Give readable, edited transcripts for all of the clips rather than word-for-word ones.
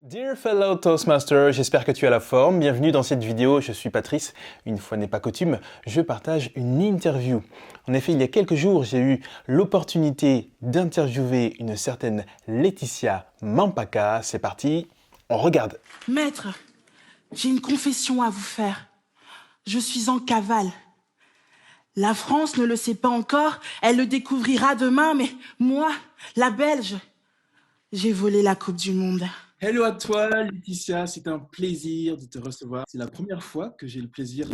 Dear fellow Toastmaster, j'espère que tu as la forme. Bienvenue dans cette vidéo, je suis Patrice. Une fois n'est pas coutume, je partage une interview. En effet, il y a quelques jours, j'ai eu l'opportunité d'interviewer une certaine Laetitia Mampaka. C'est parti, on regarde. Maître, j'ai une confession à vous faire. Je suis en cavale. La France ne le sait pas encore, elle le découvrira demain, mais moi, la Belge, j'ai volé la Coupe du Monde. Hello à toi, Laetitia, c'est un plaisir de te recevoir. C'est la première fois que j'ai le plaisir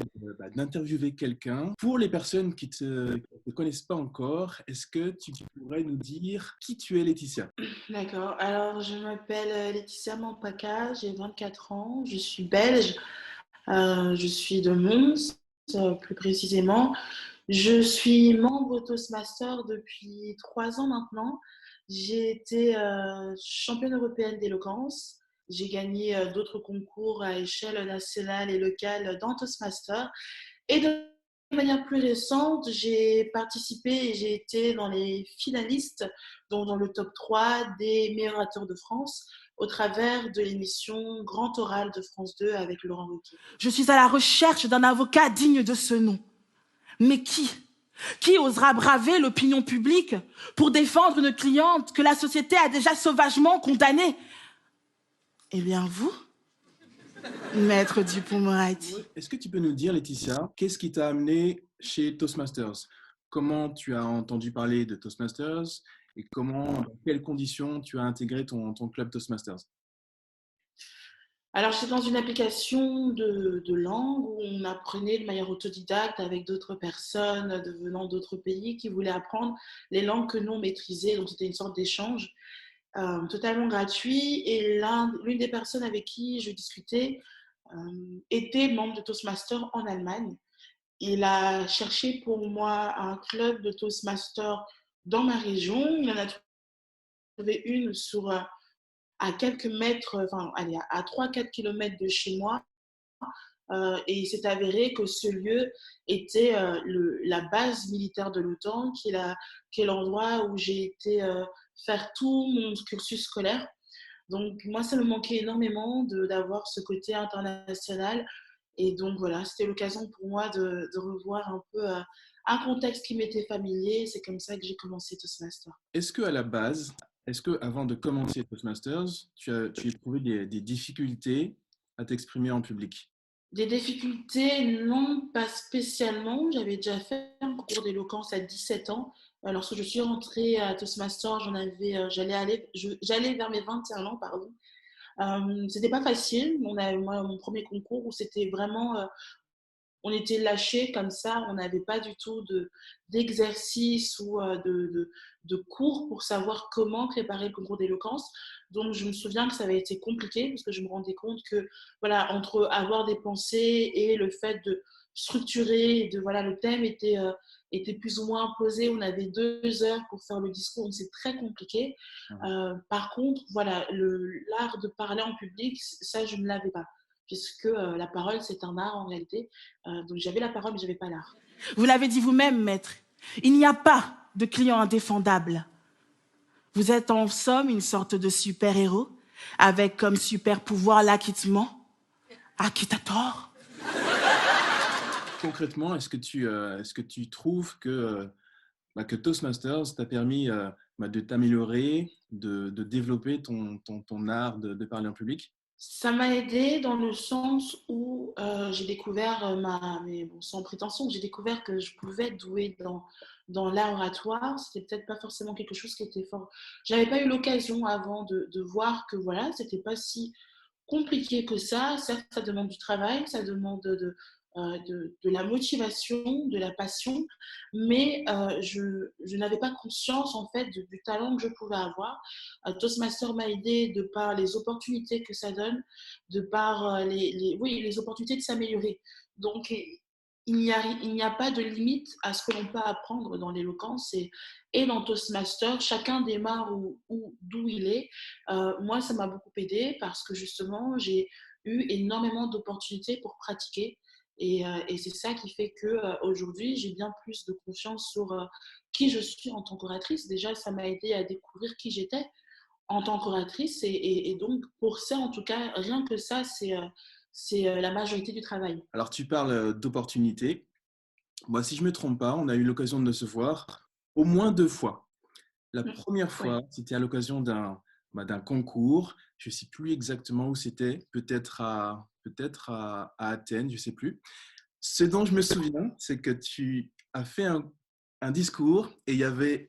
d'interviewer quelqu'un. Pour les personnes qui ne te connaissent pas encore, est-ce que tu pourrais nous dire qui tu es, Laetitia? D'accord, alors je m'appelle Laetitia Mampaka, j'ai 24 ans, je suis belge, je suis de Mons, plus précisément. Je suis membre Toastmaster depuis 3 ans maintenant. J'ai été championne européenne d'éloquence. J'ai gagné d'autres concours à échelle nationale et locale dans Toastmaster. Et de manière plus récente, j'ai participé et j'ai été dans les finalistes, donc dans le top 3 des meilleurs orateurs de France, au travers de l'émission Grand Oral de France 2 avec Laurent Ruquier. Je suis à la recherche d'un avocat digne de ce nom. Mais qui? Qui osera braver l'opinion publique pour défendre une cliente que la société a déjà sauvagement condamnée? Eh bien, vous, Maître Dupond-Moretti. Est-ce que tu peux nous dire, Laetitia, qu'est-ce qui t'a amené chez Toastmasters? Comment tu as entendu parler de Toastmasters et dans quelles conditions tu as intégré ton club Toastmasters? Alors, j'étais dans une application de langue où on apprenait de manière autodidacte avec d'autres personnes venant d'autres pays qui voulaient apprendre les langues que nous on maîtrisait. Donc, c'était une sorte d'échange totalement gratuit. Et l'une des personnes avec qui je discutais était membre de Toastmaster en Allemagne. Il a cherché pour moi un club de Toastmaster dans ma région. Il en a trouvé une à quelques mètres, enfin, allez, à 3-4 kilomètres de chez moi. Et il s'est avéré que ce lieu était la base militaire de l'OTAN, qui est l'endroit où j'ai été faire tout mon cursus scolaire. Donc, moi, ça me manquait énormément d'avoir ce côté international. Et donc, voilà, c'était l'occasion pour moi de revoir un peu un contexte qui m'était familier. C'est comme ça que j'ai commencé Toastmaster. Est-ce que avant de commencer Toastmasters, tu as éprouvé des difficultés à t'exprimer en public? Des difficultés, non, pas spécialement. J'avais déjà fait un cours d'éloquence à 17 ans. Lorsque je suis rentrée à Toastmaster, j'allais vers mes 21 ans, pardon. C'était pas facile. Moi, mon premier concours où c'était vraiment on était lâchés comme ça, on n'avait pas du tout d'exercice ou de cours pour savoir comment préparer le concours d'éloquence. Donc, je me souviens que ça avait été compliqué parce que je me rendais compte que, voilà, entre avoir des pensées et le fait de structurer, voilà, le thème était plus ou moins imposé. On avait 2 heures pour faire le discours, donc c'est très compliqué. Par contre, voilà, l'art de parler en public, ça, je ne l'avais pas puisque la parole, c'est un art en réalité. Donc j'avais la parole, mais je n'avais pas l'art. Vous l'avez dit vous-même, maître, il n'y a pas de client indéfendable. Vous êtes en somme une sorte de super-héros, avec comme super pouvoir l'acquittement. Acquittator. Concrètement, est-ce que tu trouves que Toastmasters t'a permis de t'améliorer, de développer ton art de parler en public? Ça m'a aidé dans le sens où j'ai découvert, mais bon, sans prétention, j'ai découvert que je pouvais être douée dans l'art oratoire. C'était peut-être pas forcément quelque chose qui était fort. J'avais pas eu l'occasion avant de voir que voilà, c'était pas si compliqué que ça. Certes, ça demande du travail, ça demande de la motivation, de la passion, mais je n'avais pas conscience en fait du talent que je pouvais avoir. Toastmaster m'a aidé de par les opportunités que ça donne, de par oui, les opportunités de s'améliorer. Donc, il n'y a pas de limite à ce que l'on peut apprendre dans l'éloquence et dans Toastmaster. Chacun démarre d'où il est. Moi, ça m'a beaucoup aidé parce que justement, j'ai eu énormément d'opportunités pour pratiquer. Et c'est ça qui fait qu'aujourd'hui, j'ai bien plus de confiance sur qui je suis en tant qu'oratrice. Déjà, ça m'a aidé à découvrir qui j'étais. en tant qu'oratrice. Et donc, pour ça, en tout cas, rien que ça, c'est la majorité du travail. Alors, tu parles d'opportunités. Moi, si je ne me trompe pas, on a eu l'occasion de se voir au moins 2 fois. La première fois, Oui. c'était à l'occasion d'un concours. Je ne sais plus exactement où c'était, peut-être à Athènes, je ne sais plus. Ce dont je me souviens, c'est que tu as fait un discours et il y avait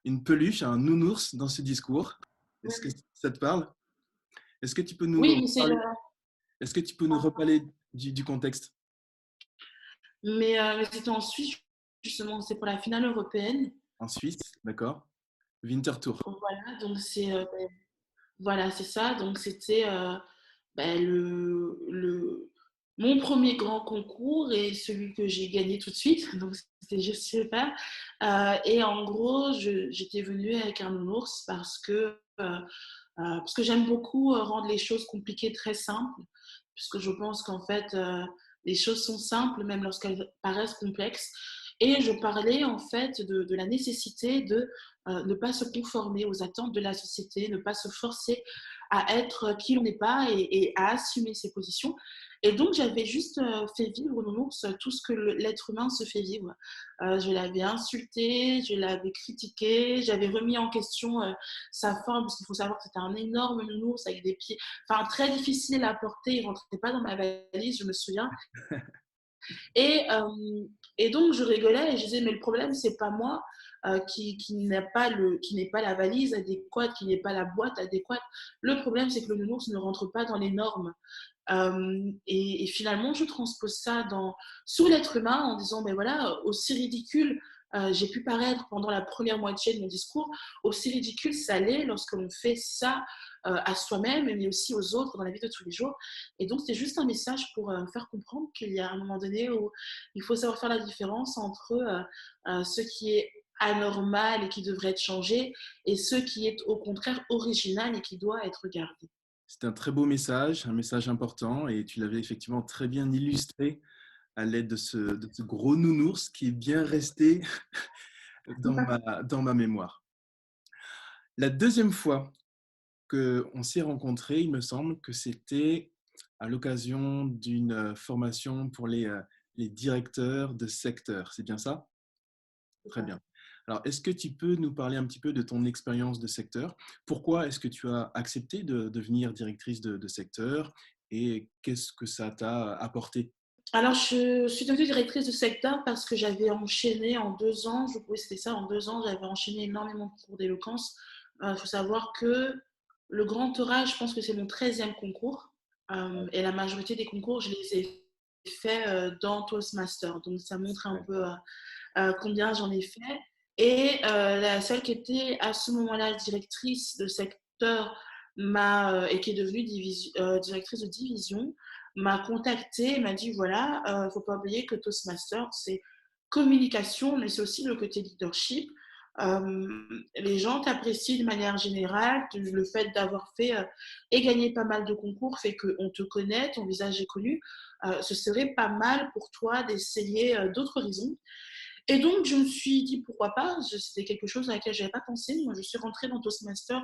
une peluche, un nounours dans ce discours. Est-ce que ça te parle? Est-ce que tu peux nous Oui, mais reparler, est-ce que tu peux nous reparler du contexte? mais c'était en Suisse, justement, c'est pour la finale européenne. En Suisse, d'accord? Winter Tour. Voilà, donc voilà, c'est ça. Donc c'était ben, mon premier grand concours et celui que j'ai gagné tout de suite. Donc c'était juste super. Et en gros, j'étais venue avec un nounours parce que j'aime beaucoup rendre les choses compliquées très simples, puisque je pense qu'en fait, les choses sont simples même lorsqu'elles paraissent complexes. Et je parlais en fait de la nécessité de ne pas se conformer aux attentes de la société, ne pas se forcer à être qui on n'est pas et à assumer ses positions. Et donc, j'avais juste fait vivre au nounours tout ce que l'être humain se fait vivre. Je l'avais insulté, je l'avais critiqué, j'avais remis en question sa forme, parce qu'il faut savoir que c'était un énorme nounours avec des pieds, enfin très difficile à porter, il ne rentrait pas dans ma valise, je me souviens. Et, euh, et donc, je rigolais et je disais, mais le problème, c'est pas moi qui n'ai pas la valise adéquate, qui n'ai pas la boîte adéquate. Le problème, c'est que le nounours ne rentre pas dans les normes. Et finalement, je transpose ça sur l'être humain en disant, ben voilà, aussi ridicule j'ai pu paraître pendant la première moitié de mon discours, aussi ridicule ça l'est lorsque l'on fait ça à soi-même, mais aussi aux autres dans la vie de tous les jours. Et donc, c'est juste un message pour faire comprendre qu'il y a un moment donné où il faut savoir faire la différence entre ce qui est anormal et qui devrait être changé et ce qui est au contraire original et qui doit être gardé. C'est un très beau message, un message important, et tu l'avais effectivement très bien illustré à l'aide de ce gros nounours qui est bien resté dans ma mémoire. La deuxième fois qu'on s'est rencontrés, il me semble que c'était à l'occasion d'une formation pour les directeurs de secteur. C'est bien ça? Très bien. Alors, est-ce que tu peux nous parler un petit peu de ton expérience de secteur? Pourquoi est-ce que tu as accepté de devenir directrice de secteur et qu'est-ce que ça t'a apporté? Alors, je suis devenue directrice de secteur parce que j'avais enchaîné en 2 ans, oui, c'était ça, en 2 ans, j'avais enchaîné énormément de concours d'éloquence. Il faut savoir que le grand oral, je pense que c'est mon 13e concours. Et la majorité des concours, je les ai faits dans Toastmaster. Donc, ça montre un peu combien j'en ai fait. Et celle qui était à ce moment-là directrice de secteur et qui est devenue directrice de division m'a contactée et m'a dit voilà, il ne faut pas oublier que Toastmaster, c'est communication, mais c'est aussi le côté leadership. Les gens t'apprécient de manière générale. Le fait d'avoir fait et gagné pas mal de concours fait qu'on te connaît, ton visage est connu. Ce serait pas mal pour toi d'essayer d'autres horizons. Et donc, je me suis dit pourquoi pas. C'était quelque chose à laquelle je n'avais pas pensé. Moi, je suis rentrée dans Toastmaster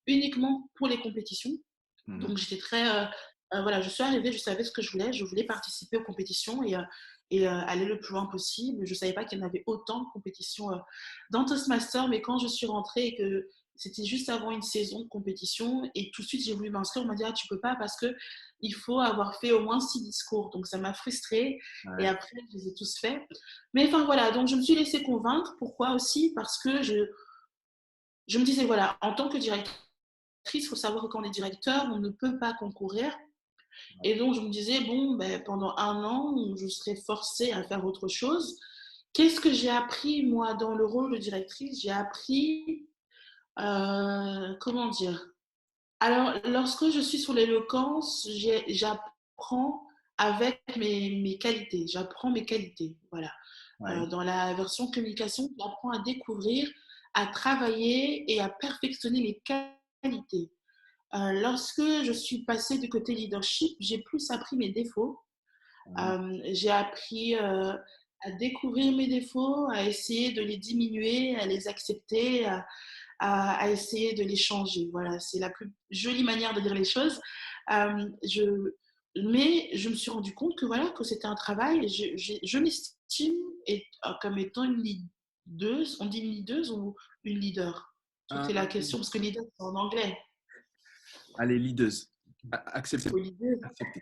uniquement pour les compétitions. Mhm. Donc, j'étais voilà, je suis arrivée, je savais ce que je voulais. Je voulais participer aux compétitions et aller le plus loin possible. Je ne savais pas qu'il y en avait autant de compétitions dans Toastmaster, mais quand je suis rentrée et que c'était juste avant une saison de compétition, et tout de suite j'ai voulu m'inscrire, on m'a dit ah, tu peux pas parce que il faut avoir fait au moins 6 discours. Donc ça m'a frustrée et Ouais. après je les ai tous faits. Mais enfin voilà, donc je me suis laissée convaincre. Pourquoi aussi? Parce que je me disais voilà, en tant que directrice, il faut savoir que quand on est directeur, on ne peut pas concourir. Et donc, je me disais, bon, ben, pendant un an, je serais forcée à faire autre chose. Qu'est-ce que j'ai appris, moi, dans le rôle de directrice? J'ai appris, comment dire? Alors, lorsque je suis sur l'éloquence, j'apprends avec mes qualités. J'apprends mes qualités, voilà. Ouais. Dans la version communication, j'apprends à découvrir, à travailler et à perfectionner mes qualités. Lorsque je suis passée du côté leadership, j'ai plus appris mes défauts. Ouais. J'ai appris à découvrir mes défauts, à essayer de les diminuer, à les accepter, à essayer de les changer. Voilà, c'est la plus jolie manière de dire les choses. Mais je me suis rendu compte que, voilà, que c'était un travail. Je m'estime comme étant une leaduse. On dit une leaduse ou une leader? Tout est la question, parce que leader, c'est en anglais. Allez, leaduse. Acceptez. Ou leader. Acceptez.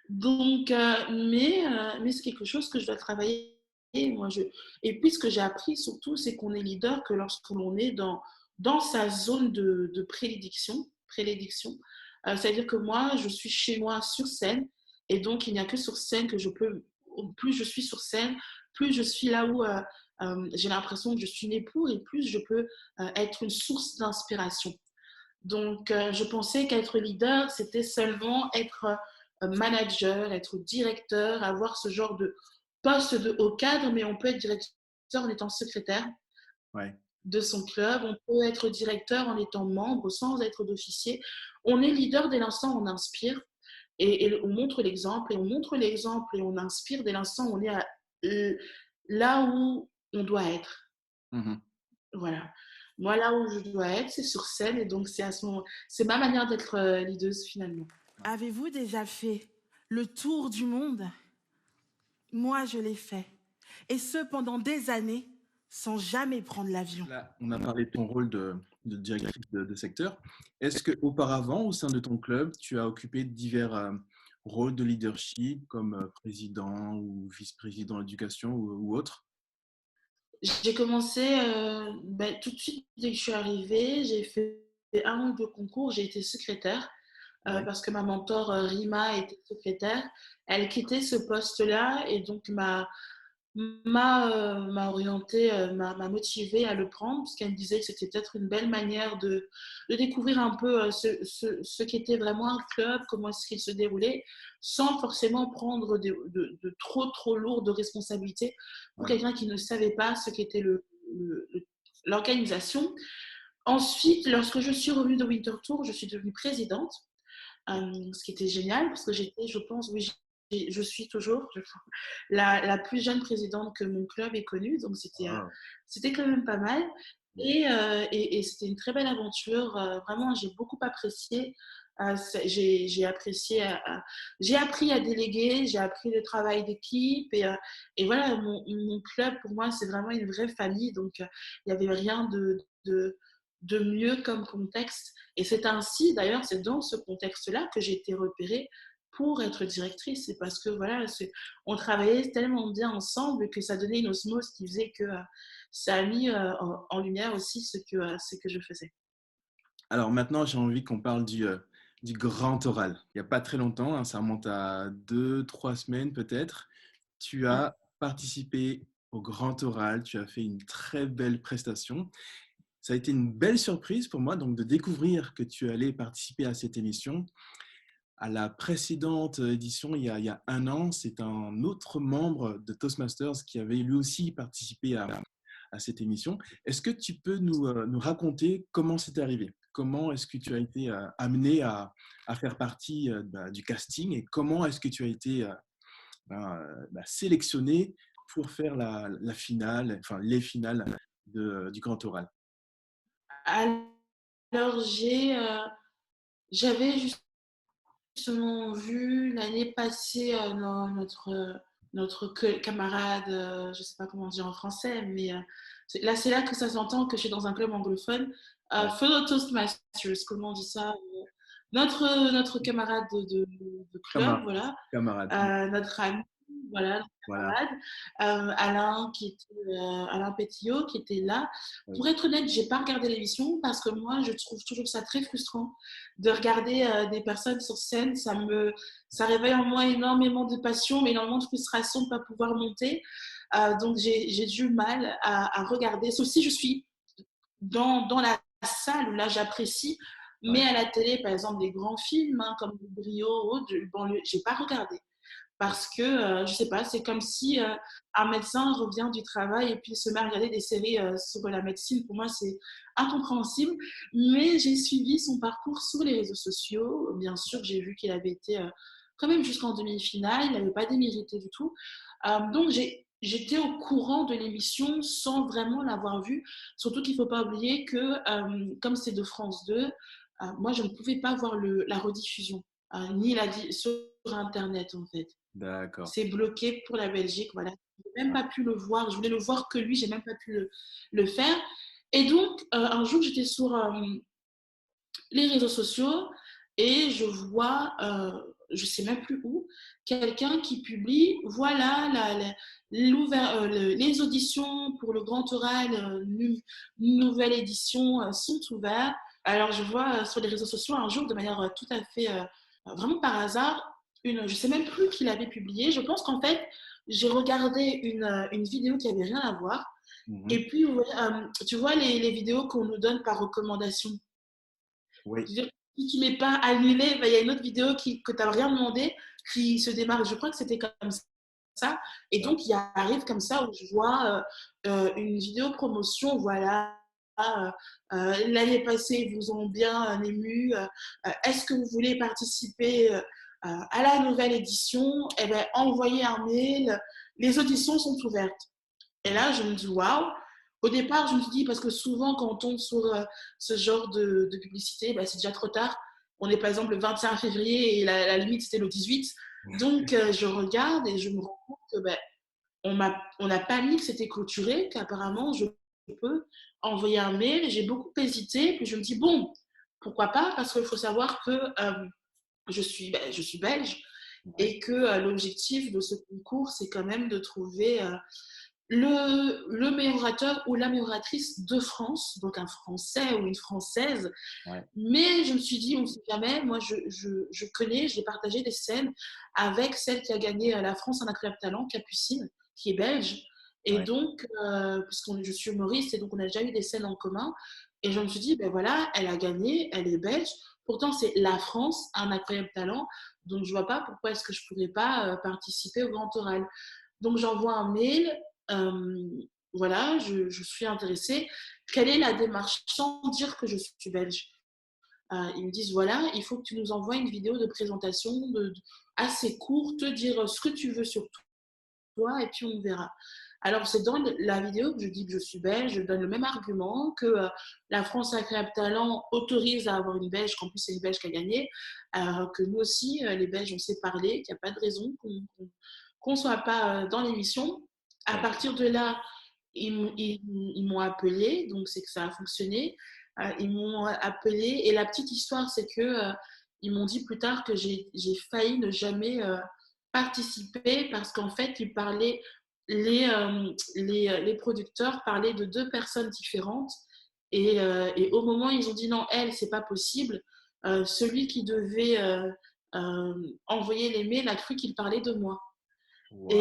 Donc, mais c'est quelque chose que je dois travailler. Et puis, ce que j'ai appris surtout, c'est qu'on est leader que lorsque l'on est dans sa zone de prédilection. C'est-à-dire que moi, je suis chez moi sur scène, et donc il n'y a que sur scène que je peux. Plus je suis sur scène, plus je suis là où j'ai l'impression que je suis née pour, et plus je peux être une source d'inspiration. Donc, je pensais qu'être leader, c'était seulement être manager, être directeur, avoir ce genre de poste de haut cadre, mais on peut être directeur en étant secrétaire de son club, on peut être directeur en étant membre sans être d'officier. On est leader dès l'instant où on inspire et on montre l'exemple, et on montre l'exemple et on inspire dès l'instant où on est là où on doit être. Voilà. Moi, là où je dois être, c'est sur scène, et donc c'est ma manière d'être leaduse finalement. Avez-vous déjà fait le tour du monde? Moi, je l'ai fait. Et ce, pendant des années, sans jamais prendre l'avion. Là, on a parlé de ton rôle de directrice de secteur. Est-ce qu'auparavant, au sein de ton club, tu as occupé divers rôles de leadership, comme président ou vice-président d'éducation ou autre? J'ai commencé tout de suite dès que je suis arrivée. J'ai fait 1 ou 2 concours. J'ai été secrétaire parce que ma mentor Rima était secrétaire. Elle quittait ce poste-là, et donc m'a orientée, m'a motivée à le prendre, parce qu'elle me disait que c'était peut-être une belle manière de découvrir un peu ce qu'était vraiment un club, comment est-ce qu'il se déroulait, sans forcément prendre de trop lourdes responsabilités pour quelqu'un qui ne savait pas ce qu'était l'organisation. Ensuite, lorsque je suis revenue de Winter Tour, je suis devenue présidente, ce qui était génial, parce que j'étais, je pense, oui, je suis toujours la plus jeune présidente que mon club ait connue, donc c'était quand même pas mal. Et c'était une très belle aventure. Vraiment, j'ai beaucoup apprécié. J'ai apprécié, j'ai appris à déléguer, j'ai appris le travail d'équipe, et voilà, mon club pour moi c'est vraiment une vraie famille, donc il n'y avait rien de mieux comme contexte. Et c'est ainsi, d'ailleurs, c'est dans ce contexte-là que j'ai été repérée pour être directrice. C'est parce que voilà, on travaillait tellement bien ensemble que ça donnait une osmose qui faisait que ça a mis en lumière aussi ce que je faisais. Alors maintenant, j'ai envie qu'on parle du grand oral. Il n'y a pas très longtemps, hein, ça remonte à 2, 3 semaines peut-être. Tu as participé au grand oral, tu as fait une très belle prestation. Ça a été une belle surprise pour moi donc de découvrir que tu allais participer à cette émission. À la précédente édition, il y a 1 an, c'est un autre membre de Toastmasters qui avait lui aussi participé à cette émission. Est-ce que tu peux nous raconter comment c'est arrivé? Comment est-ce que tu as été amené à faire partie du casting, et comment est-ce que tu as été sélectionné pour faire la finale, enfin les finales du grand oral? Alors, j'avais justement vu l'année passée notre camarade, je ne sais pas comment dire en français, mais c'est là que ça s'entend que je suis dans un club anglophone. Fellow Toastmasters, comment on dit ça? Notre camarade de club, voilà. Camarade. Notre ami, voilà, camarade, Alain Pétillot, qui était là. Oui. Pour être honnête, je n'ai pas regardé l'émission parce que moi, je trouve toujours ça très frustrant de regarder des personnes sur scène. Ça réveille en moi énormément de passion, mais énormément de frustration de ne pas pouvoir monter. Donc, j'ai du mal à regarder, sauf si je suis dans la salle où là, j'apprécie. Mais à la télé, par exemple, des grands films comme Le Brio ou autre, je n'ai pas regardé. Parce que, je ne sais pas, c'est comme si un médecin revient du travail et puis se met à regarder des séries sur la médecine. Pour moi, c'est incompréhensible. Mais j'ai suivi son parcours sur les réseaux sociaux. Bien sûr, j'ai vu qu'il avait été quand même jusqu'en demi-finale. Il n'avait pas démérité du tout. Donc, j'étais au courant de l'émission sans vraiment l'avoir vue. Surtout qu'il ne faut pas oublier que, comme c'est de France 2, moi, je ne pouvais pas voir la rediffusion, ni sur Internet, en fait. D'accord. C'est bloqué pour la Belgique, voilà. Je n'ai même pas pu le voir. Je voulais le voir que lui, je n'ai même pas pu le faire. Et donc, un jour, j'étais sur les réseaux sociaux et je vois, je ne sais même plus où, quelqu'un qui publie, voilà, les auditions pour le Grand Oral, nouvelle édition, sont ouvertes. Alors, je vois sur les réseaux sociaux un jour, de manière tout à fait, vraiment par hasard, je ne sais même plus qui l'avait publié. Je pense qu'en fait, j'ai regardé une vidéo qui n'avait rien à voir. Mhm. Et puis, ouais, tu vois les vidéos qu'on nous donne par recommandation. Oui. Je veux dire, si tu n'es pas annulé, il y a une autre vidéo que tu n'as rien demandé qui se démarre. Je crois que c'était comme ça. Et donc, il arrive comme ça où je vois une vidéo promotion. Voilà, l'année passée, ils vous ont bien ému. Est-ce que vous voulez participer à la nouvelle édition? Eh bien, envoyez un mail. Les auditions sont ouvertes. Et là, je me dis, waouh! Au départ, je me suis dit, parce que souvent, quand on tombe sur ce genre de publicité, bah, c'est déjà trop tard. On est par exemple le 21 février et la limite, c'était le 18. Donc, je regarde et je me rends compte que on n'a pas mis que c'était clôturé, qu'apparemment, je peux envoyer un mail. J'ai beaucoup hésité, puis je me dis, bon, pourquoi pas? Parce qu'il faut savoir que je suis belge Ouais. et que l'objectif de ce concours, c'est quand même de trouver le meilleur orateur ou la meilleure oratrice de France, donc un Français ou une Française. Ouais. Mais je me suis dit, on ne sait jamais, moi je connais, j'ai partagé des scènes avec celle qui a gagné la France un incroyable talent, Capucine, qui est belge. Et Ouais. donc, je suis humoriste et donc on a déjà eu des scènes en commun. Et je me suis dit, ben voilà, elle a gagné, elle est belge. Pourtant, c'est la France, un incroyable talent. Donc, je ne vois pas pourquoi est-ce que je ne pourrais pas participer au Grand Oral. Donc, j'envoie un mail. euh, voilà, je suis intéressée. Quelle est la démarche sans dire que je suis belge? Ils me disent, voilà, il faut que tu nous envoies une vidéo de présentation assez courte, dire ce que tu veux sur toi et puis on verra. Alors, c'est dans la vidéo que je dis que je suis belge, je donne le même argument que la France Incroyable Talent autorise à avoir une belge, qu'en plus c'est une belge qui a gagné, que nous aussi, les belges, on sait parler, qu'il n'y a pas de raison qu'on ne soit pas dans l'émission. À Ouais. partir de là, ils m'ont appelé, donc c'est que ça a fonctionné. Ils m'ont appelé et la petite histoire, c'est que ils m'ont dit plus tard que j'ai failli ne jamais participer parce qu'en fait, les producteurs parlaient de deux personnes différentes et au moment où ils ont dit non, elle, c'est pas possible, celui qui devait envoyer les mails a cru qu'il parlait de moi. Wow.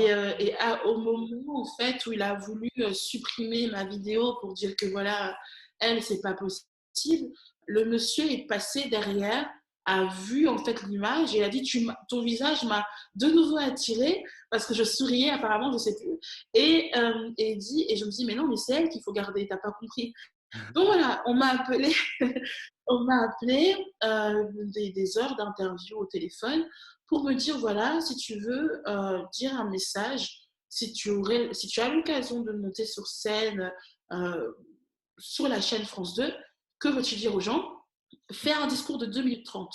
Au moment en fait où il a voulu supprimer ma vidéo pour dire que voilà, elle, c'est pas possible, le monsieur est passé derrière, a vu en fait l'image et a dit ton visage m'a de nouveau attiré parce que je souriais apparemment, je sais plus. Et je me dis mais non, mais c'est elle qu'il faut garder, t'as pas compris. Donc voilà, on m'a appelé, on m'a appelé des heures d'interview au téléphone pour me dire voilà, si tu veux dire un message, si tu as l'occasion de monter sur scène euh, sur la chaîne France 2, que veux-tu dire aux gens? Fais un discours de 2 minutes 30,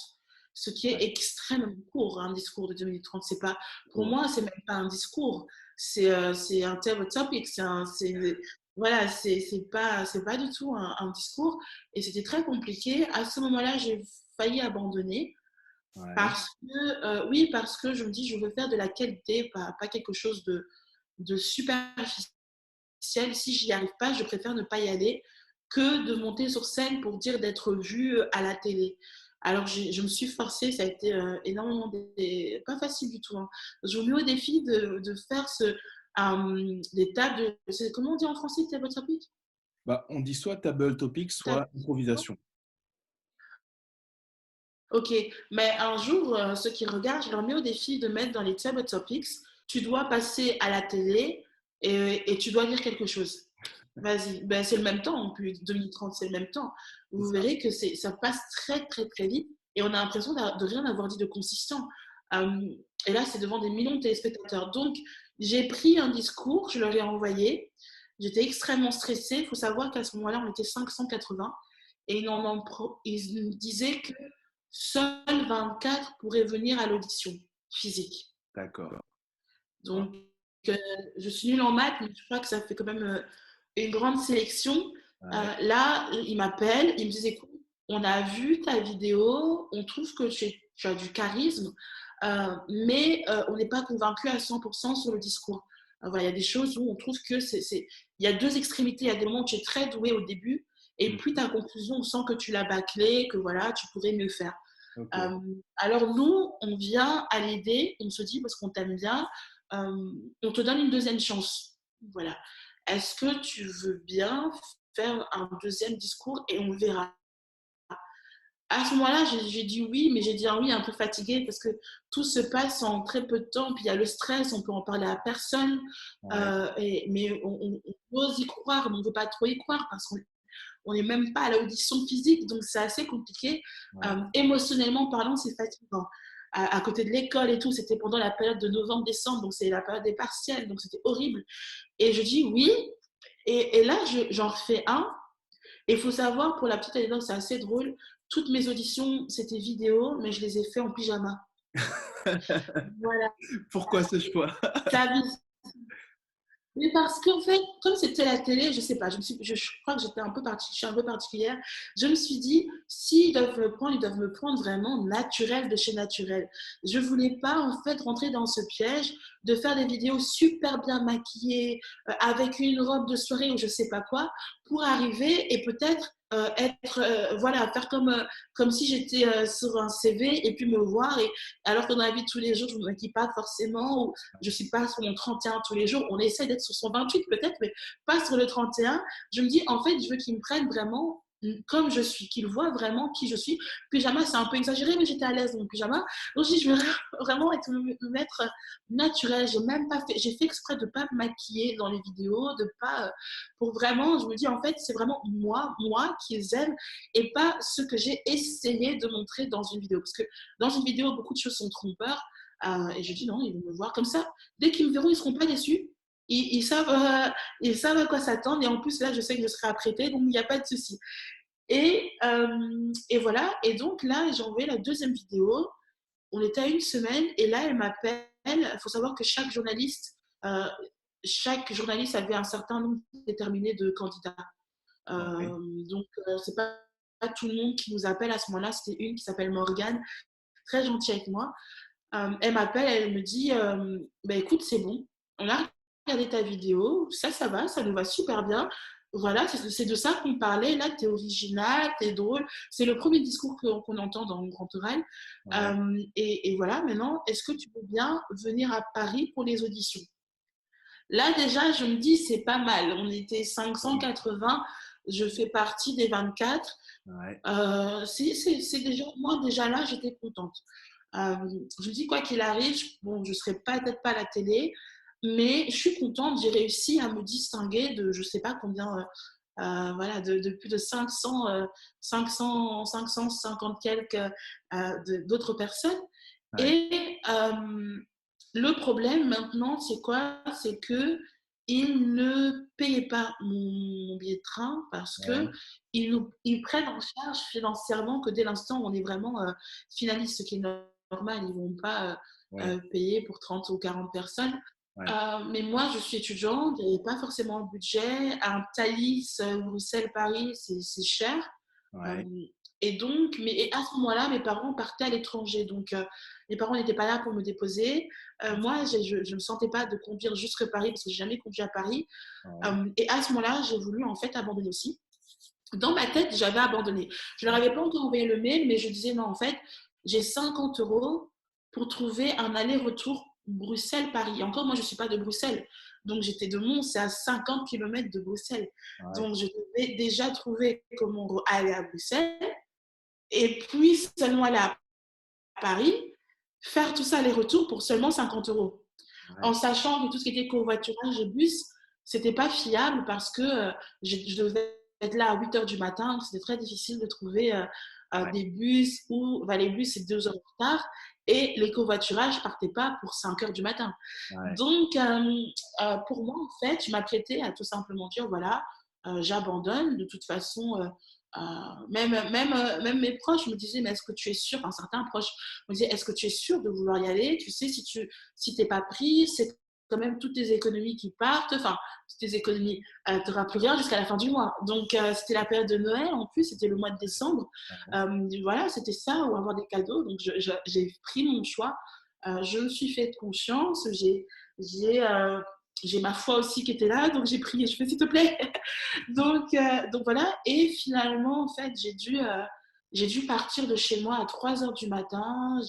ce qui est Ouais. extrêmement court, un discours de 2 minutes 30. C'est pas, pour Ouais. moi, c'est même pas un discours, c'est un table topic, voilà, c'est pas du tout un discours. Et c'était très compliqué. À ce moment-là, j'ai failli abandonner Ouais. oui, parce que je me dis, je veux faire de la qualité, pas quelque chose de superficiel. Si j'y arrive pas, je préfère ne pas y aller que de monter sur scène pour dire d'être vue à la télé. Alors, je me suis forcée, ça a été énormément pas facile du tout. Hein. Je me mets au défi de faire des tables de. Comment on dit en français, table topic? Bah, on dit soit table topic, soit improvisation. Ok, mais un jour, ceux qui regardent, je leur mets au défi de mettre dans les table topics, tu dois passer à la télé et tu dois lire quelque chose. Vas-y, ben, c'est le même temps, en plus, 2 minutes 30, c'est le même temps. C'est Vous ça. verrez que ça passe très, très, très vite et on a l'impression de rien avoir dit de consistant. Euh, et là, c'est devant des millions de téléspectateurs. Donc, J'ai pris un discours, je leur ai envoyé. J'étais extrêmement stressée. Il faut savoir qu'à ce moment-là, on était 580 et ils nous disaient que seuls 24 pourraient venir à l'audition physique. D'accord. Donc, euh, je suis nulle en maths, mais je crois que ça fait quand même une grande sélection. Ouais. Là, ils m'appellent, ils me disent, écoute, on a vu ta vidéo, on trouve que tu as du charisme, mais on n'est pas convaincu à 100% sur le discours. Voilà, il y a des choses où on trouve que il y a deux extrémités. Il y a des moments où tu es très doué au début, et puis ta conclusion, on sent que tu l'as bâclé, que voilà, tu pourrais mieux faire. Ok. Alors nous, on vient à l'aider, on se dit, parce qu'on t'aime bien, on te donne une deuxième chance. Voilà. Est-ce que tu veux bien faire un deuxième discours et on verra. À ce moment-là, j'ai dit oui, mais j'ai dit un oui un peu fatigué parce que tout se passe en très peu de temps. Puis il y a le stress, on peut en parler à personne. Ouais. Mais on ose y croire, mais on ne veut pas trop y croire parce qu'on n'est même pas à l'audition physique. Donc c'est assez compliqué. Ouais. Émotionnellement parlant, c'est fatigant. À côté de l'école et tout, c'était pendant la période de novembre-décembre, donc c'est la période des partiels, donc c'était horrible. Et je dis oui. Et là, j'en refais un. Et il faut savoir, pour la petite anecdote, c'est assez drôle. Toutes mes auditions, c'était vidéo, mais je les ai fait en pyjama. Voilà. Pourquoi ce choix? Ça Mais parce qu'en fait, comme c'était la télé, je sais pas, je crois que je suis un peu particulière. Je me suis dit, s'ils doivent me prendre, ils doivent me prendre vraiment naturel de chez naturel. Je voulais pas en fait rentrer dans ce piège de faire des vidéos super bien maquillées, avec une robe de soirée ou je sais pas quoi, pour arriver et peut-être voilà, faire comme si j'étais sur un CV et puis me voir. Alors que dans la vie de tous les jours, je ne me maquille pas forcément, ou je ne suis pas sur mon 31 tous les jours. On essaie d'être sur son 28 peut-être, mais pas sur le 31. Je me dis, en fait, je veux qu'ils me prennent vraiment comme je suis, qu'ils voient vraiment qui je suis. Pyjama, c'est un peu exagéré, mais j'étais à l'aise dans le pyjama. Donc, je dis, je veux vraiment me mettre naturel. J'ai fait exprès de ne pas me maquiller dans les vidéos, de pas, pour vraiment, je me dis, en fait, c'est vraiment moi qui les aime et pas ce que j'ai essayé de montrer dans une vidéo. Parce que dans une vidéo, beaucoup de choses sont trompeurs. Et je dis non, ils vont me voir comme ça. Dès qu'ils me verront, ils ne seront pas déçus. Ils savent à quoi s'attendre. Et en plus, là, je sais que je serai apprêtée, donc il n'y a pas de souci. Et voilà. Et donc là, j'ai envoyé la deuxième vidéo. On était à une semaine. Et là, elle m'appelle. Il faut savoir que euh, chaque journaliste avait un certain nombre déterminé de candidats. Ouais. Donc, c'est pas tout le monde qui nous appelle à ce moment-là. C'était une qui s'appelle Morgane, très gentille avec moi. Elle m'appelle, elle me dit bah, écoute, c'est bon, on a regardé ta vidéo, ça va, ça nous va super bien. Voilà, c'est de ça qu'on parlait. Là, t'es original, t'es drôle. C'est le premier discours qu'on entend dans le Grand Oral. Ouais. Et voilà, maintenant, est-ce que tu veux bien venir à Paris pour les auditions? Là, déjà, je me dis, c'est pas mal. On était 580, je fais partie des 24. Ouais. C'est déjà, moi, déjà là, j'étais contente. Je me dis, quoi qu'il arrive, bon, je ne serai peut-être pas à la télé, mais je suis contente. J'ai réussi à me distinguer de je ne sais pas combien, voilà, de plus de 550 quelques d'autres personnes. Ouais. Et le problème maintenant, c'est quoi? C'est que ils ne payaient pas mon billet de train parce que Ouais. ils prennent en charge financièrement que dès l'instant où on est vraiment finaliste, ce qui est normal, ils ne vont pas Ouais. payer pour 30 ou 40 personnes. Ouais. Mais moi, je suis étudiante, il n'y avait pas forcément le budget. Un Thalys, Bruxelles-Paris, c'est cher. Euh, Ouais. et donc, et à ce moment-là, mes parents partaient à l'étranger. Donc, mes parents n'étaient pas là pour me déposer. Moi, je ne me sentais pas de conduire jusqu'à Paris parce que je n'ai jamais conduit à Paris. Ouais. Et à ce moment-là, j'ai voulu en fait abandonner aussi. Dans ma tête, j'avais abandonné. Je ne leur avais pas encore envoyé le mail, mais je disais non, en fait, j'ai 50 euros pour trouver un aller-retour Bruxelles-Paris. Encore, moi, je ne suis pas de Bruxelles. Donc, j'étais de Mons, c'est à 50 km de Bruxelles. Ouais. Donc, je devais déjà trouver comment aller à Bruxelles et puis seulement aller à Paris, faire tout ça aller-retour pour seulement 50 euros. Ouais. En sachant que tout ce qui était covoiturage et bus, c'était pas fiable parce que je devais être là à 8 heures du matin. C'était très difficile de trouver des bus où les bus, c'est 2 heures en retard et les covoiturages ne partaient pas pour 5 heures du matin. Ouais. Donc, pour moi, en fait, je m'apprêtais à tout simplement dire, voilà, j'abandonne. De toute façon, même mes proches me disaient, mais est-ce que tu es sûr, enfin, certains proches me disaient, est-ce que tu es sûr de vouloir y aller? Tu sais, si t'es pas pris, c'est quand même toutes tes économies qui partent, enfin, toutes tes économies, tu n'auras plus rien jusqu'à la fin du mois. Donc, c'était la période de Noël, en plus, c'était le mois de décembre. Voilà, c'était ça, ou avoir des cadeaux. Donc, j'ai pris mon choix. Je me suis fait confiance. J'ai ma foi aussi qui était là, donc j'ai prié, je fais s'il te plaît. Donc voilà, et finalement, en fait, j'ai dû partir de chez moi à 3 heures du matin.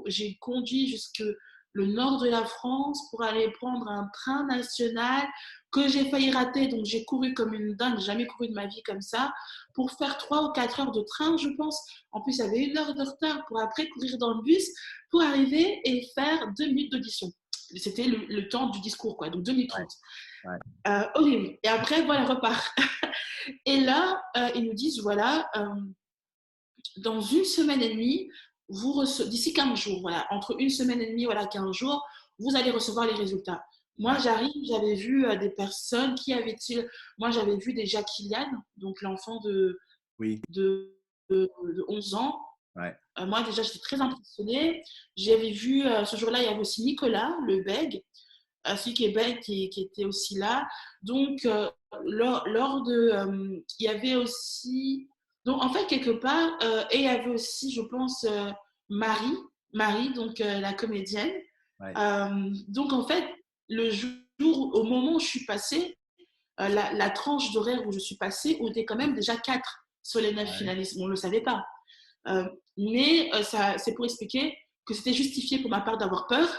J'ai conduit jusque le nord de la France pour aller prendre un train national que j'ai failli rater. Donc j'ai couru comme une dingue, jamais couru de ma vie comme ça, pour faire 3 ou 4 heures de train, je pense. En plus, il y avait 1 heure de retard pour après courir dans le bus pour arriver et faire 2 minutes d'audition. C'était le temps du discours, quoi, donc 2 minutes 30. Horrible. Et après, voilà, repart. Et là, ils nous disent, voilà, dans 1 semaine et demie, d'ici 15 jours, voilà, entre 1 semaine et demie, voilà, 15 jours, vous allez recevoir les résultats. Moi, j'arrive, j'avais vu des personnes, moi, j'avais vu déjà Kylian, donc l'enfant Oui. de 11 ans. Ouais. Moi, déjà, j'étais très impressionnée. J'avais vu, ce jour-là, il y avait aussi Nicolas, le bègue, celui qui est bègue, qui était aussi là. Donc, lors de... il y avait aussi... Donc, en fait, quelque part, et il y avait aussi, je pense, Marie, donc la comédienne. Ouais. Donc, en fait, le jour, au moment où je suis passée, la tranche d'horaire où je suis passée, où il était quand même déjà 4 sur les 9 finalistes. On ne le savait pas. Mais c'est pour expliquer que c'était justifié pour ma part d'avoir peur,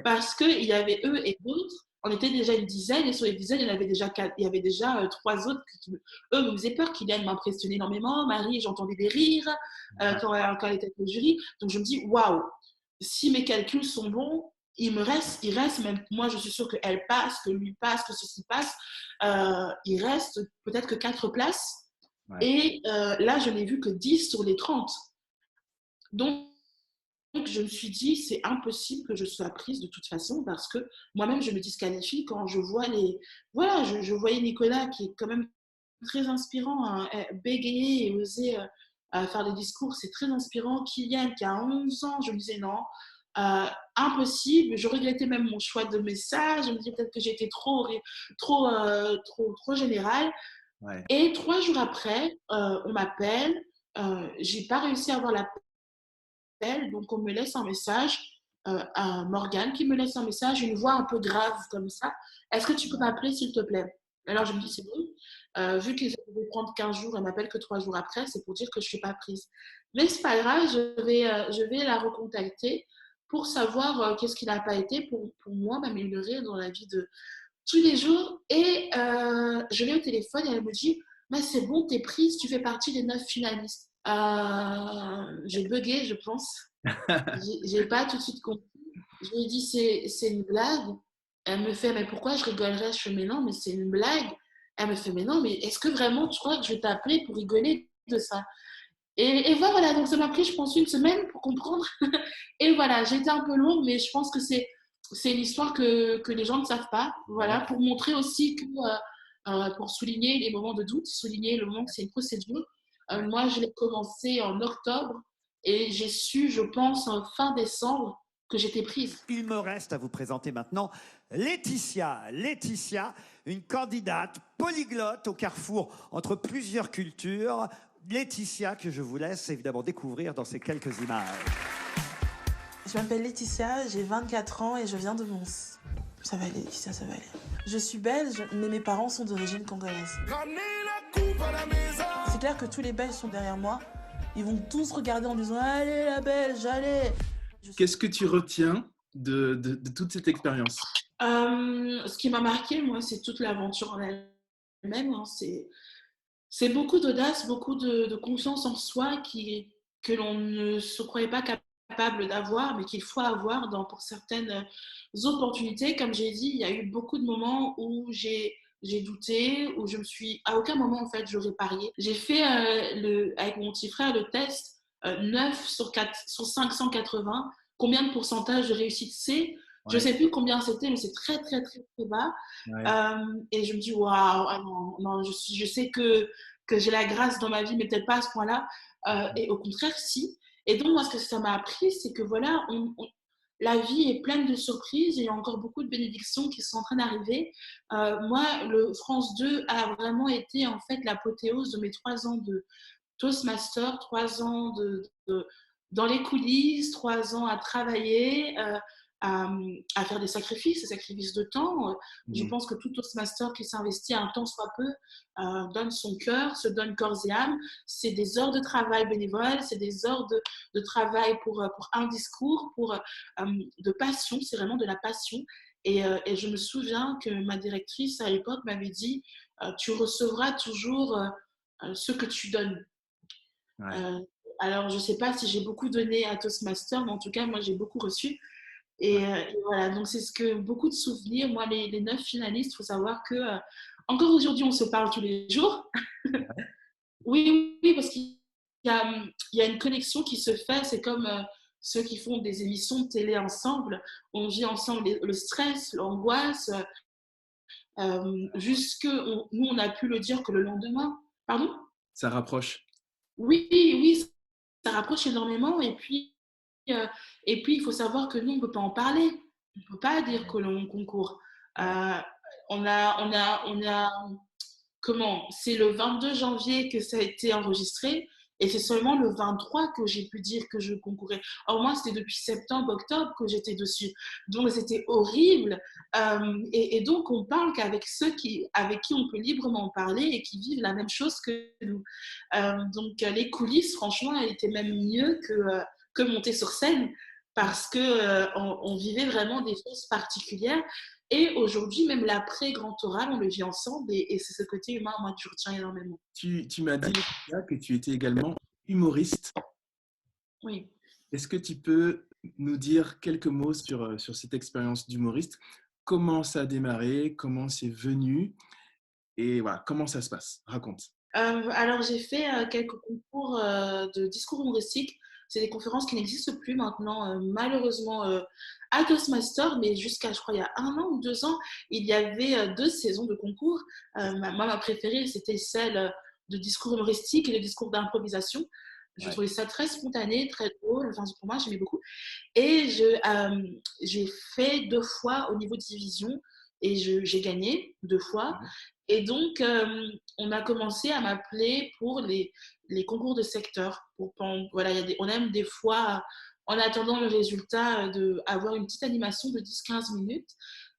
parce qu'il y avait eux et d'autres. On était déjà une dizaine, et sur les dizaines, il y avait déjà 3 autres eux me faisaient peur. Kylian m'impressionnait énormément, Marie, j'entendais des rires quand elle était avec le jury. Donc je me dis, waouh, si mes calculs sont bons, il reste, même moi je suis sûre qu'elle passe, que lui passe, que ceci passe, il reste peut-être que 4 places. Et là, je n'ai vu que 10 sur les 30. Donc, je me suis dit, c'est impossible que je sois prise de toute façon, parce que moi-même, je me disqualifie quand je vois Voilà, je voyais Nicolas, qui est quand même très inspirant, hein, bégayer et oser faire des discours, c'est très inspirant. Kylian, qui a 11 ans, je me disais non, impossible. Je regrettais même mon choix de message. Je me disais peut-être que j'étais trop générale. Et 3 jours après, on m'appelle. J'ai pas réussi à avoir l'appel, donc on me laisse un message. À Morgane qui me laisse un message, une voix un peu grave comme ça. Est-ce que tu peux m'appeler, s'il te plaît? Alors je me dis, c'est bon. Vu qu'ils devaient prendre 15 jours, elle m'appelle que 3 jours après, c'est pour dire que je ne suis pas prise. Mais c'est pas grave, je vais la recontacter pour savoir qu'est-ce qui n'a pas été pour moi, m'améliorer dans la vie de tous les jours. Et je l'ai au téléphone et elle me dit, mais c'est bon, t'es prise, tu fais partie des 9 finalistes. J'ai bugué, je pense. J'ai pas tout de suite compris. Je lui ai dit, c'est une blague. Elle me fait, mais pourquoi je rigolerais? Je fais, mais non, mais c'est une blague. Elle me fait, mais non, mais est-ce que vraiment tu crois que je vais t'appeler pour rigoler de ça? Et voilà, donc ça m'a pris, je pense, 1 semaine pour comprendre. Et voilà, j'ai été un peu longue, mais je pense que c'est une histoire que les gens ne savent pas. Voilà, pour montrer aussi que, pour souligner les moments de doute, souligner le moment que c'est une procédure. Moi, je l'ai commencé en octobre et j'ai su, je pense, en fin décembre, que j'étais prise. Il me reste à vous présenter maintenant Laetitia. Laetitia, une candidate polyglotte au carrefour entre plusieurs cultures. Laetitia, que je vous laisse évidemment découvrir dans ces quelques images. Je m'appelle Laetitia, j'ai 24 ans et je viens de Mons. Ça va aller, Laetitia, ça va aller. Je suis belge, mais mes parents sont d'origine congolaise. C'est clair que tous les Belges sont derrière moi. Ils vont tous regarder en disant « Allez la Belge, allez !» Qu'est-ce que tu retiens de toute cette expérience? Ce qui m'a marqué, moi, c'est toute l'aventure en elle-même. Hein. C'est beaucoup d'audace, beaucoup de confiance en soi que l'on ne se croyait pas capable d'avoir, mais qu'il faut avoir pour certaines opportunités. Comme j'ai dit, il y a eu beaucoup de moments où j'ai j'ai douté, où je me suis, à aucun moment en fait, j'aurais parié. J'ai fait avec mon petit frère le test 9 sur 580. Combien de pourcentage de réussite c'est? Je ne Ouais, sais plus combien c'était, mais c'est très, très, très, très bas. ouais. Et je me dis, waouh, ah non, non, je sais que j'ai la grâce dans ma vie, mais peut-être pas à ce point-là. Et au contraire, si. Et donc, moi, ce que ça m'a appris, c'est que voilà, la vie est pleine de surprises et il y a encore beaucoup de bénédictions qui sont en train d'arriver. Moi, le France 2 a vraiment été en fait l'apothéose de mes 3 ans de Toastmaster, 3 ans dans les coulisses, 3 ans à travailler, à faire des sacrifices de temps. Je Mhm. pense que tout Toastmaster qui s'investit un temps soit peu donne son cœur, se donne corps et âme. C'est des heures de travail bénévole, c'est des heures de travail pour un discours, de passion, c'est vraiment de la passion. Et je me souviens que ma directrice à l'époque m'avait dit tu recevras toujours ce que tu donnes. Ouais. Euh, alors, je ne sais pas si j'ai beaucoup donné à Toastmaster, mais en tout cas, moi, j'ai beaucoup reçu. Et voilà, donc c'est ce que beaucoup de souvenirs. Moi, les 9 finalistes, il faut savoir que encore aujourd'hui, on se parle tous les jours. Oui, oui, parce qu'il y a une connexion qui se fait. C'est comme ceux qui font des émissions de télé ensemble. On vit ensemble le stress, l'angoisse, nous, on a pu le dire que le lendemain. Pardon? Ça rapproche. Oui, oui, ça rapproche énormément. Euh, et puis, il faut savoir que nous, on ne peut pas en parler. On ne peut pas dire que l'on concourt. Ouais. Euh, comment? C'est le 22 janvier que ça a été enregistré et c'est seulement le 23 que j'ai pu dire que je concourais. Or, moi, c'était depuis septembre, octobre que j'étais dessus. Donc, c'était horrible. Et donc, on parle qu'avec avec qui on peut librement parler et qui vivent la même chose que nous. Donc, les coulisses, franchement, elles étaient même mieux que monter sur scène parce qu'on vivait vraiment des choses particulières. Et aujourd'hui, même l'après grand oral, on le vit ensemble et c'est ce côté humain, moi, que je retiens énormément. Tu m'as dit Laetitia, que tu étais également humoriste. Oui. Est-ce que tu peux nous dire quelques mots sur cette expérience d'humoriste? Comment ça a démarré? Comment c'est venu? Et voilà, comment ça se passe? Raconte. Alors, j'ai fait quelques concours de discours humoristique. C'est des conférences qui n'existent plus maintenant, malheureusement, à Toastmaster, mais jusqu'à, je crois, il y a 1 an ou 2 ans, il y avait 2 saisons de concours. Moi, ma préférée, c'était celle de discours humoristique et de discours d'improvisation. Je Ouais. trouvais ça très spontané, très drôle. Enfin, pour moi, j'aimais beaucoup. Et j'ai fait 2 fois au niveau de division et j'ai gagné 2 fois. Mhm. Et donc, on a commencé à m'appeler pour les concours de secteur. Voilà, on aime des fois, en attendant le résultat, avoir une petite animation de 10-15 minutes.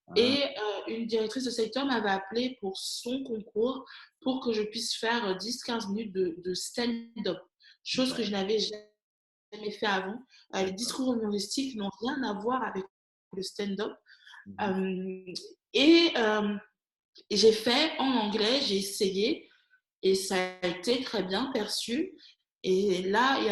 Ah, Et une directrice de secteur m'avait appelé pour son concours pour que je puisse faire 10-15 minutes de stand-up, chose que je n'avais jamais fait avant. Les d'accord. discours humoristiques n'ont rien à voir avec le stand-up. Mhm. Euh, et j'ai fait en anglais, j'ai essayé et ça a été très bien perçu. Et là, il y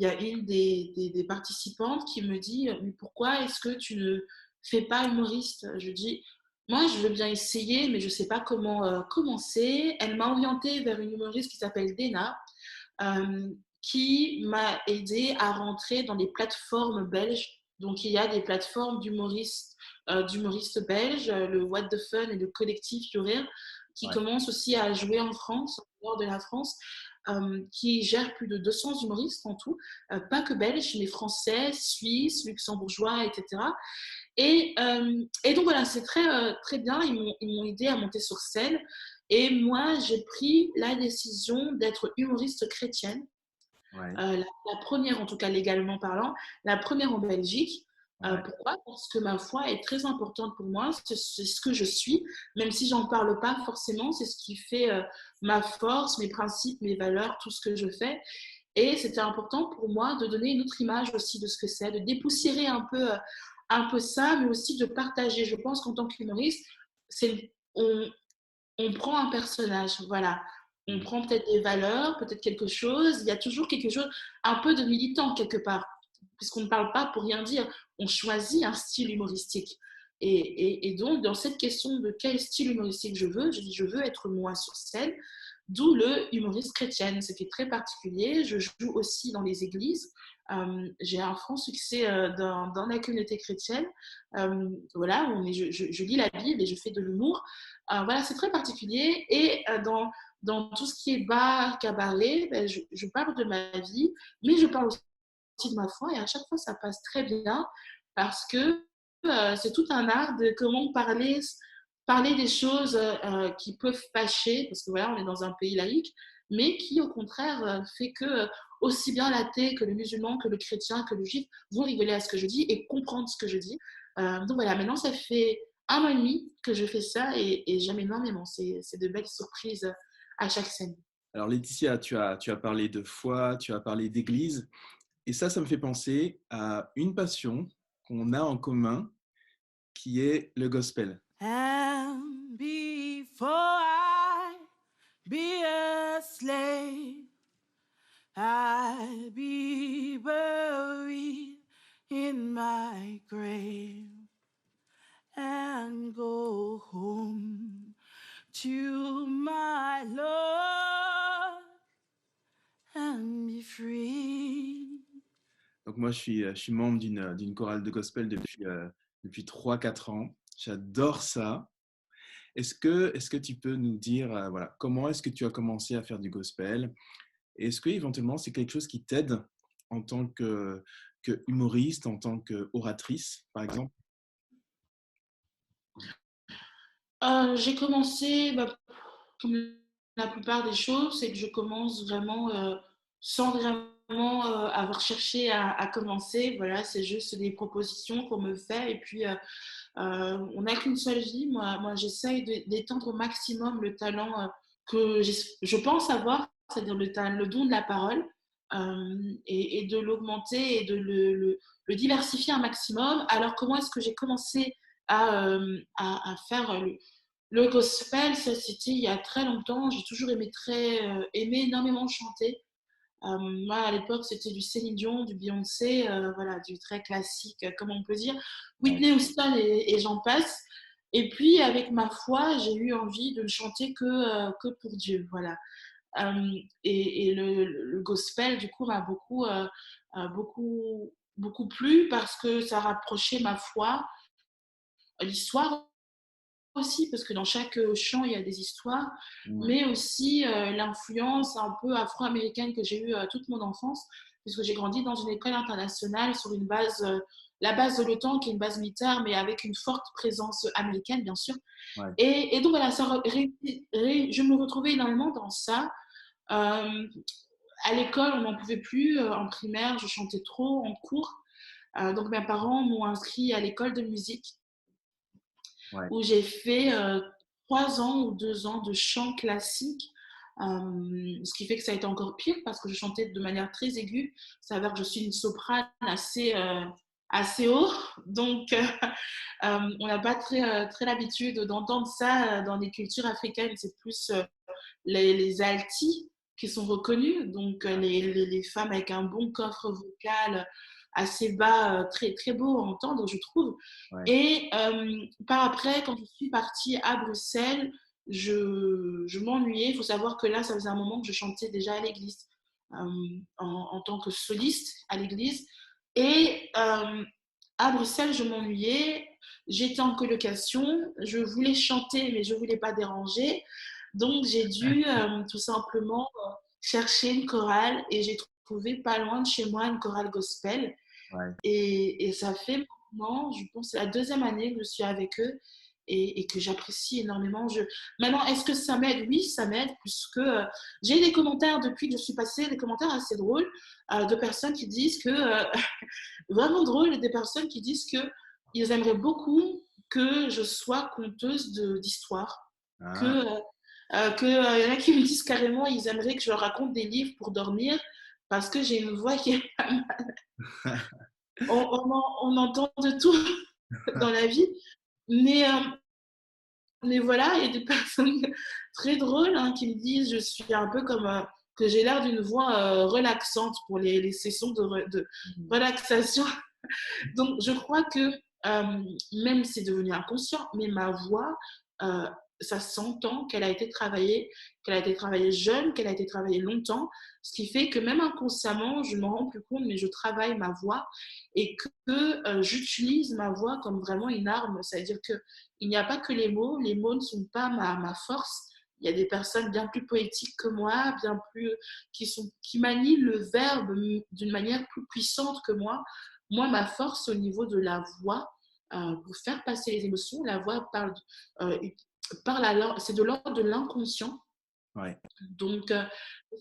a une des participantes qui me dit mais pourquoi est-ce que tu ne fais pas humoriste? Je dis moi, je veux bien essayer, mais je ne sais pas comment commencer. Elle m'a orientée vers une humoriste qui s'appelle Dena, qui m'a aidé à rentrer dans les plateformes belges. Donc, il y a des plateformes d'humoristes belges, le What the Fun et le collectif Yorir, qui Ouais. commencent aussi à jouer en France, en dehors de la France, qui gèrent plus de 200 humoristes en tout, pas que belges, mais français, suisses, luxembourgeois, etc. Et donc voilà, c'est très bien, ils m'ont aidé à monter sur scène. Et moi, j'ai pris la décision d'être humoriste chrétienne, Ouais. la première en tout cas légalement parlant, la première en Belgique. Ouais. Pourquoi? Parce que ma foi est très importante pour moi, c'est ce que je suis, même si j'en parle pas forcément, c'est ce qui fait ma force, mes principes, mes valeurs, tout ce que je fais. Et c'était important pour moi de donner une autre image aussi de ce que c'est, de dépoussiérer un peu ça, mais aussi de partager. Je pense qu'en tant qu'humoriste, on, on prend un personnage, voilà. On Mhm. prend peut-être des valeurs, peut-être quelque chose. Il y a toujours quelque chose, un peu de militant quelque part, puisqu'on ne parle pas pour rien dire. On choisit un style humoristique. Et donc, dans cette question de quel style humoristique je veux, je dis je veux être moi sur scène, d'où le humoriste chrétienne. C'était très particulier. Je joue aussi dans les églises. J'ai un franc succès dans la communauté chrétienne. Voilà, je lis la Bible et je fais de l'humour. Voilà, c'est très particulier. Et dans tout ce qui est bar, cabaret, ben, je parle de ma vie, mais je parle aussi de ma foi. Et à chaque fois, ça passe très bien parce que c'est tout un art de comment parler des choses qui peuvent fâcher, parce que voilà, on est dans un pays laïque, mais qui au contraire fait que aussi bien l'athée que le musulman, que le chrétien, que le juif vont rigoler à ce que je dis et comprendre ce que je dis. Donc voilà, maintenant ça fait 1 mois et demi que je fais ça et j'aime énormément. C'est de belles surprises à chaque scène. Alors Laetitia, tu as parlé de foi, tu as parlé d'église, et ça me fait penser à une passion qu'on a en commun, qui est le gospel. And before I be a slave, I'll be buried in my grave and go home to my Lord and be free. Donc moi, je suis membre d'une chorale de gospel depuis 3-4 ans. J'adore ça. Est-ce que tu peux nous dire voilà, comment est-ce que tu as commencé à faire du gospel? Est-ce que éventuellement c'est quelque chose qui t'aide en tant que humoriste, en tant qu'oratrice, par exemple? J'ai commencé, comme la plupart des choses, c'est que je commence vraiment sans vraiment avoir cherché à commencer. Voilà, c'est juste des propositions qu'on me fait. Et puis, on n'a qu'une seule vie. Moi j'essaye d'étendre au maximum le talent que je pense avoir, c'est-à-dire le don de la parole, et de l'augmenter et de le diversifier un maximum. Alors, comment est-ce que j'ai commencé à faire le gospel? Ça, c'était il y a très longtemps. J'ai toujours aimé énormément chanter. Moi, à l'époque, c'était du Céline Dion, du Beyoncé, voilà, du très classique, comme on peut dire, Whitney Houston et j'en passe. Et puis, avec ma foi, j'ai eu envie de ne chanter que pour Dieu, voilà. Et le gospel, du coup, m'a beaucoup plu parce que ça rapprochait ma foi, l'histoire aussi, parce que dans chaque chant, il y a des histoires, mais aussi l'influence un peu afro-américaine que j'ai eue toute mon enfance, puisque j'ai grandi dans une école internationale sur la base de l'OTAN, qui est une base militaire, mais avec une forte présence américaine, bien sûr. Ouais. Et donc, voilà, je me retrouvais énormément dans ça. À l'école, on n'en pouvait plus. En primaire, je chantais trop en cours. Donc, mes parents m'ont inscrit à l'école de musique, Ouais. où j'ai fait 3 ans ou 2 ans de chant classique. Ce qui fait que ça a été encore pire parce que je chantais de manière très aiguë. Ça s'avère que je suis une soprane assez haut. Donc, on n'a pas très l'habitude d'entendre ça dans les cultures africaines. C'est plus les altis qui sont reconnus. Donc, les femmes avec un bon coffre vocal assez bas, très, très beau à entendre, je trouve. Ouais. Et par après, quand je suis partie à Bruxelles, je m'ennuyais. Il faut savoir que là, ça faisait un moment que je chantais déjà à l'église, en tant que soliste à l'église. Et à Bruxelles, je m'ennuyais. J'étais en colocation. Je voulais chanter, mais je ne voulais pas déranger. Donc, j'ai dû tout simplement chercher une chorale et j'ai trouvé pas loin de chez moi une chorale gospel. Ouais. Et ça fait maintenant, je pense, c'est la 2e année que je suis avec eux et que j'apprécie énormément. Maintenant, est-ce que ça m'aide? Oui, ça m'aide, puisque j'ai des commentaires depuis que je suis passée, des commentaires assez drôles de personnes qui disent que, vraiment drôles, des personnes qui disent qu'ils aimeraient beaucoup que je sois conteuse d'histoire. Il y en a qui me disent carrément ils aimeraient que je leur raconte des livres pour dormir parce que j'ai une voix qui est pas mal. On entend de tout dans la vie, mais voilà, il y a des personnes très drôles qui me disent je suis un peu comme que j'ai l'air d'une voix relaxante pour les sessions de relaxation. Donc je crois que même c'est devenu inconscient, mais ma voix, euh, ça s'entend qu'elle a été travaillée, jeune, qu'elle a été travaillée longtemps, ce qui fait que même inconsciemment, je ne m'en rends plus compte, mais je travaille ma voix et que j'utilise ma voix comme vraiment une arme. C'est-à-dire qu'il n'y a pas que les mots ne sont pas ma force. Il y a des personnes bien plus poétiques que moi, bien plus qui manient le verbe d'une manière plus puissante que moi. Moi, ma force au niveau de la voix, pour faire passer les émotions, la voix euh, c'est de l'ordre de l'inconscient. Ouais. Donc,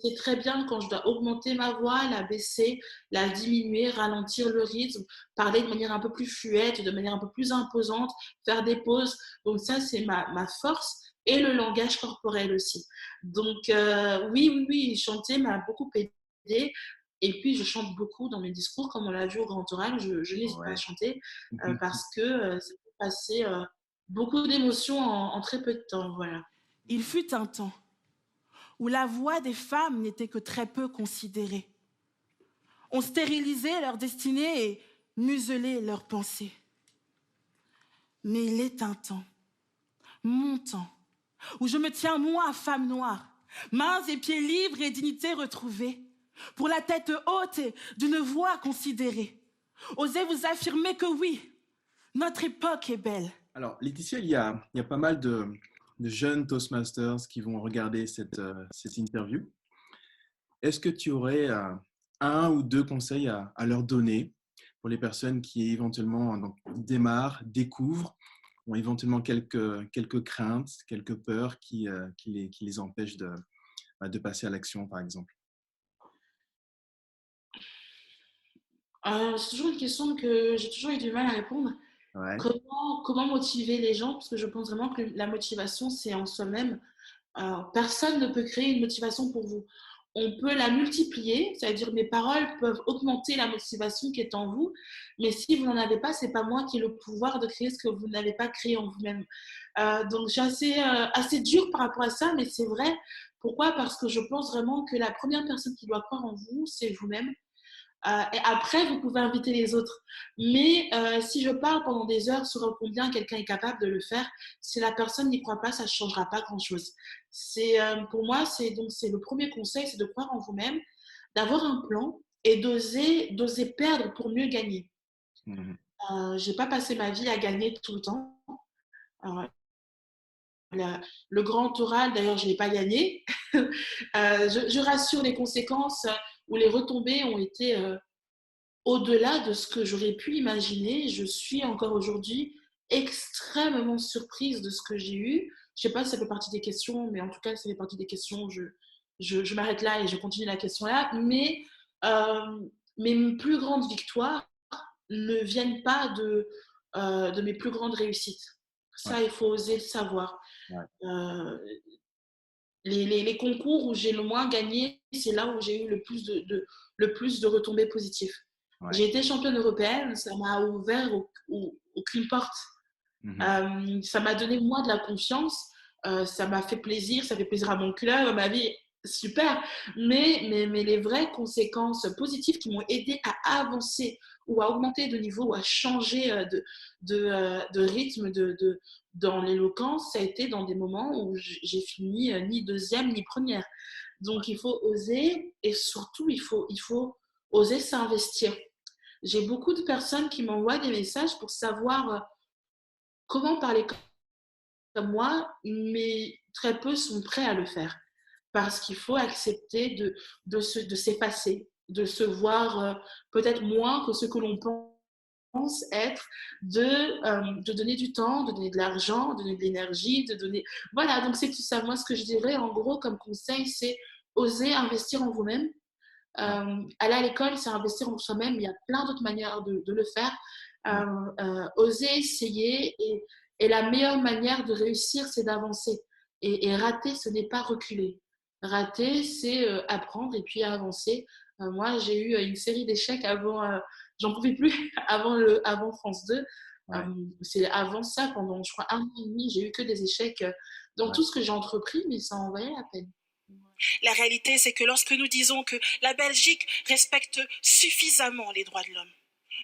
c'est très bien quand je dois augmenter ma voix, la baisser, la diminuer, ralentir le rythme, parler de manière un peu plus fluette, de manière un peu plus imposante, faire des pauses. Donc, ça, c'est ma force et le langage corporel aussi. Donc, oui, chanter m'a beaucoup aidé. Et puis, je chante beaucoup dans mes discours, comme on l'a vu au Grand Oral. Je n'hésite pas à Ouais. chanter parce que ça peut passer beaucoup d'émotions en très peu de temps. Voilà. Il fut un temps où la voix des femmes n'était que très peu considérée. On stérilisait leur destinée et muselait leurs pensées. Mais il est un temps, mon temps, où je me tiens, moi, femme noire, mains et pieds libres et dignité retrouvée, pour la tête haute et d'une voix considérée. Osez vous affirmer que oui, notre époque est belle. Alors, Laetitia, il y a pas mal de jeunes Toastmasters qui vont regarder cette interview. Est-ce que tu aurais un ou deux conseils à leur donner pour les personnes qui éventuellement donc, démarrent, découvrent, ont éventuellement quelques craintes, quelques peurs qui les empêchent de passer à l'action, par exemple? C'est toujours une question que j'ai toujours eu du mal à répondre. Ouais. Comment motiver les gens? Parce que je pense vraiment que la motivation, c'est en soi-même. Personne ne peut créer une motivation pour vous. On peut la multiplier, c'est-à-dire mes paroles peuvent augmenter la motivation qui est en vous, mais si vous n'en avez pas, c'est pas moi qui ai le pouvoir de créer ce que vous n'avez pas créé en vous-même. Donc je suis assez dure par rapport à ça, mais c'est vrai. Pourquoi? Parce que je pense vraiment que la première personne qui doit croire en vous, c'est vous-même. Et après, vous pouvez inviter les autres. Mais si je parle pendant des heures sur combien quelqu'un est capable de le faire, si la personne n'y croit pas, ça ne changera pas grand-chose. Pour moi, c'est le premier conseil, c'est de croire en vous-même, d'avoir un plan et d'oser perdre pour mieux gagner. Mhm. Je n'ai pas passé ma vie à gagner tout le temps. Euh, le grand oral, d'ailleurs, je ne l'ai pas gagné. Je rassure, les conséquences ou les retombées ont été au-delà de ce que j'aurais pu imaginer. Je suis encore aujourd'hui extrêmement surprise de ce que j'ai eu. Je ne sais pas si ça fait partie des questions, mais en tout cas, ça fait partie des questions. Je m'arrête là et je continue la question là. Mais mes plus grandes victoires ne viennent pas de mes plus grandes réussites. Ouais. Ça, il faut oser le savoir. Ouais. Les concours où j'ai le moins gagné, c'est là où j'ai eu le plus de retombées positives. Ouais. J'ai été championne européenne, ça m'a ouvert aucune porte. Ça m'a donné, moi, de la confiance. Ça m'a fait plaisir, ça fait plaisir à mon club, à ma vie, super. Mais les vraies conséquences positives qui m'ont aidé à avancer ou à augmenter de niveau ou à changer de rythme dans l'éloquence, ça a été dans des moments où j'ai fini ni deuxième ni première. Donc, il faut oser et surtout, il faut oser s'investir. J'ai beaucoup de personnes qui m'envoient des messages pour savoir comment parler comme moi, mais très peu sont prêts à le faire. Parce qu'il faut accepter de s'effacer, de se voir peut-être moins que ce que l'on pense être, de donner du temps, de donner de l'argent, de donner de l'énergie, de donner... Voilà, donc c'est tout ça. Moi, ce que je dirais, en gros, comme conseil, c'est oser investir en vous-même. Aller à l'école, c'est investir en soi-même. Il y a plein d'autres manières de le faire. Oser essayer et la meilleure manière de réussir, c'est d'avancer. Et rater, ce n'est pas reculer. Rater, c'est apprendre et puis avancer. Moi, j'ai eu une série d'échecs avant, j'en pouvais plus avant France 2. Ouais. C'est avant ça, pendant, je crois, un an et demi, j'ai eu que des échecs dans Ouais. tout ce que j'ai entrepris, mais ça en valait la peine. La réalité, c'est que lorsque nous disons que la Belgique respecte suffisamment les droits de l'homme,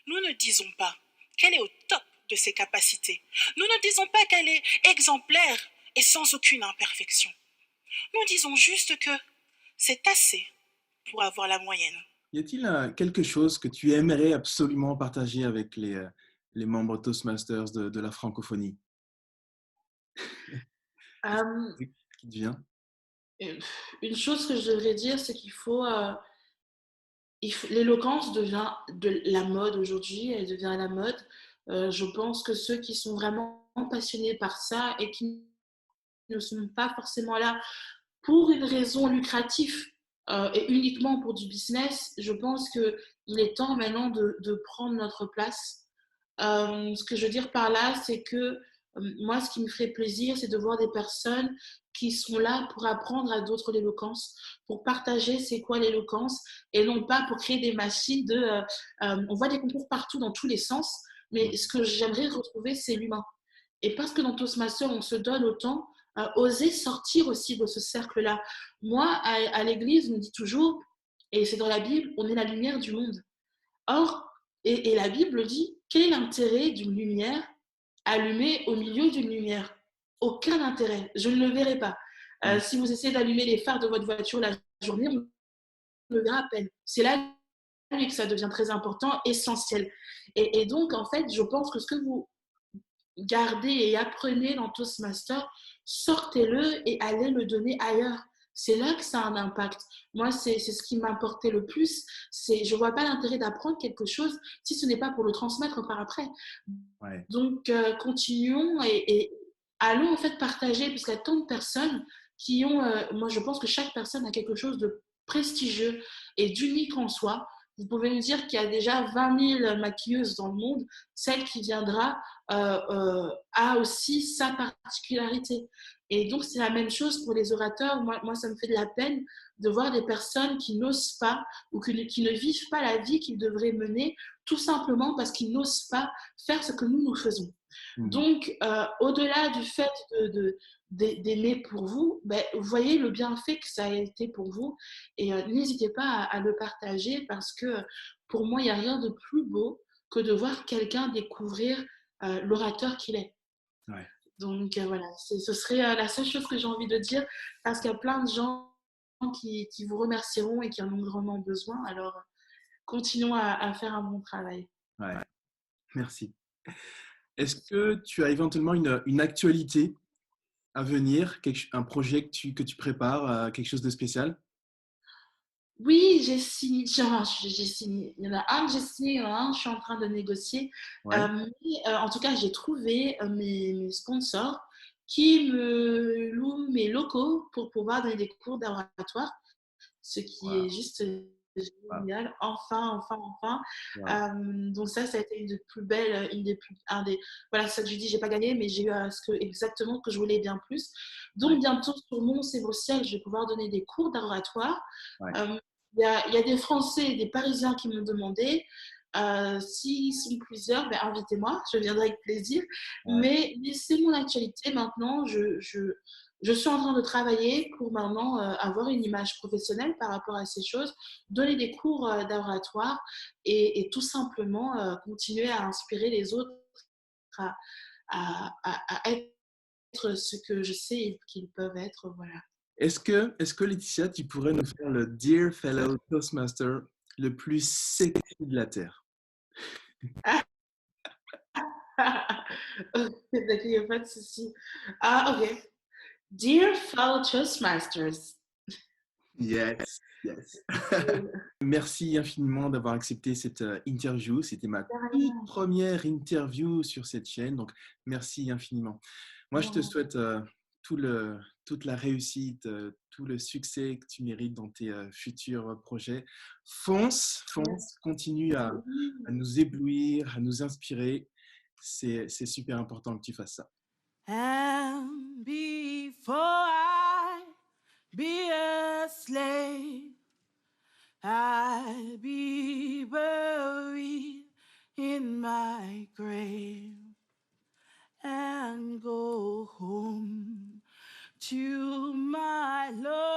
nous ne disons pas qu'elle est au top de ses capacités. Nous ne disons pas qu'elle est exemplaire et sans aucune imperfection. Nous disons juste que c'est assez pour avoir la moyenne. Y a-t-il quelque chose que tu aimerais absolument partager avec les membres Toastmasters de la francophonie Euh, qui te vient? une chose que je devrais dire, c'est l'éloquence devient de la mode aujourd'hui, elle devient la mode. Je pense que ceux qui sont vraiment passionnés par ça et qui ne sont pas forcément là pour une raison lucrative et uniquement pour du business, je pense qu'il est temps maintenant de prendre notre place. Ce que je veux dire par là, c'est que moi, ce qui me ferait plaisir, c'est de voir des personnes qui sont là pour apprendre à d'autres l'éloquence, pour partager c'est quoi l'éloquence, et non pas pour créer des machines on voit des concours partout dans tous les sens, mais ce que j'aimerais retrouver, c'est l'humain. Et parce que dans Toastmasters, on se donne autant, oser sortir aussi de ce cercle-là. Moi, à l'église, on me dit toujours, et c'est dans la Bible, on est la lumière du monde. Or, et la Bible dit, quel est l'intérêt d'une lumière allumée au milieu d'une lumière? Aucun intérêt, je ne le verrai pas. Si vous essayez d'allumer les phares de votre voiture la journée, on le verra à peine. C'est là que ça devient très important, essentiel. Et donc, en fait, je pense que ce que vous gardez et apprenez dans Toastmaster, sortez-le et allez le donner ailleurs. C'est là que ça a un impact. Moi, c'est ce qui m'importait le plus. Je ne vois pas l'intérêt d'apprendre quelque chose si ce n'est pas pour le transmettre par après. Ouais. Donc, continuons et allons en fait partager, parce qu'il y a tant de personnes qui ont... moi, je pense que chaque personne a quelque chose de prestigieux et d'unique en soi. Vous pouvez me dire qu'il y a déjà 20 000 maquilleuses dans le monde. Celle qui viendra a aussi sa particularité. Et donc, c'est la même chose pour les orateurs. Moi, ça me fait de la peine de voir des personnes qui n'osent pas ou qui ne vivent pas la vie qu'ils devraient mener, tout simplement parce qu'ils n'osent pas faire ce que nous faisons. Donc, au-delà du fait d'aimer pour vous, ben, vous voyez le bienfait que ça a été pour vous et n'hésitez pas à le partager parce que pour moi, il n'y a rien de plus beau que de voir quelqu'un découvrir l'orateur qu'il est. Ouais. Donc voilà, ce serait la seule chose que j'ai envie de dire parce qu'il y a plein de gens qui vous remercieront et qui en ont grandement besoin. Alors, continuons à faire un bon travail. Ouais. Merci. Est-ce que tu as éventuellement une actualité à venir, un projet que tu prépares, quelque chose de spécial? Oui, j'ai signé, j'ai signé. Il y en a un que j'ai signé, il y en a un que je suis en train de négocier. Ouais. Mais en tout cas, j'ai trouvé mes sponsors qui me louent mes locaux pour pouvoir donner des cours d'oratoire, ce qui est juste génial. Enfin. Donc ça a été une des plus belles, voilà, ça que je dis, j'ai pas gagné, mais j'ai eu exactement ce que je voulais bien plus. Donc bientôt sur mon ciel, je vais pouvoir donner des cours d'oratoire. Ouais. Il y a des Français et des Parisiens qui m'ont demandé. S'ils sont plusieurs, ben, invitez-moi, je viendrai avec plaisir. Mais c'est mon actualité maintenant. Je suis en train de travailler pour maintenant avoir une image professionnelle par rapport à ces choses, donner des cours d'oratoire et tout simplement continuer à inspirer les autres à être ce que je sais qu'ils peuvent être. Voilà. Est-ce que Laetitia, tu pourrais nous faire le Dear Fellow Toastmaster le plus sexy de la Terre? Ok, d'accord, il n'y a pas de souci. Ok. Dear fellow Toastmasters. Yes. Merci infiniment d'avoir accepté cette interview. C'était ma toute première interview sur cette chaîne, donc merci infiniment. Moi, je te souhaite toute la réussite, tout le succès que tu mérites dans tes futurs projets. Fonce, continue à nous éblouir, à nous inspirer. C'est super important que tu fasses ça. And before I be a slave, I'll be buried in my grave and go home to my Lord.